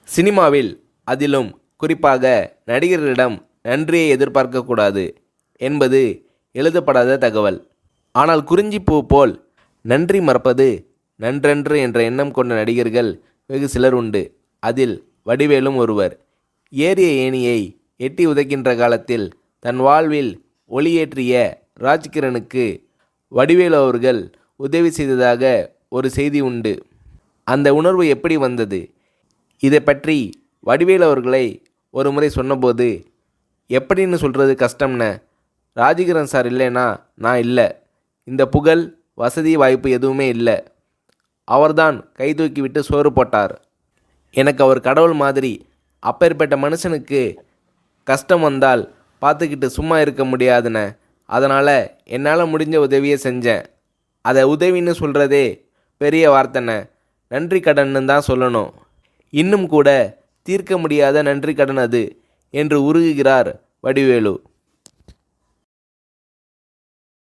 சினிமாவில் அதிலும் குறிப்பாக நடிகர்களிடம் நன்றியை எதிர்பார்க்கக்கூடாது என்பது எழுதப்படாத தகவல். ஆனால் குறிஞ்சிப்பூ போல் நன்றி மறப்பது நன்றன்று என்ற எண்ணம் கொண்ட நடிகர்கள் வெகு சிலர் உண்டு. அதில் வடிவேலும் ஒருவர். ஏறிய ஏணியை எட்டி உதைக்கின்ற காலத்தில் தன் வாழ்வில் ஒளியேற்றிய ராஜ்கிரனுக்கு வடிவேலு அவர்கள் உதவி செய்ததாக ஒரு செய்தி உண்டு. அந்த உணர்வு எப்படி வந்தது? இதை பற்றி வடிவேலு அவர்களை ஒரு முறை சொன்னபோது, எப்படின்னு சொல்கிறது கஷ்டம்ன, ராஜகிரண் சார் இல்லைனா நான் இல்லை, இந்த புகழ் வசதி வாய்ப்பு எதுவுமே இல்லை, அவர்தான் கை தூக்கி விட்டு சோறு போட்டார், எனக்கு அவர் கடவுள் மாதிரி, அப்பேற்பட்ட மனுஷனுக்கு கஷ்டம் வந்தால் பார்த்துக்கிட்டு சும்மா இருக்க முடியாதுண்ணே, அதனால் என்னால் முடிஞ்ச உதவியை செஞ்சேன், அதை உதவின்னு சொல்கிறதே பெரிய வார்த்தைண்ணே, நன்றி கடன்னு தான் சொல்லணும், இன்னும் கூட தீர்க்க முடியாத நன்றி கடன் அது என்று உருகுகிறார் வடிவேலு.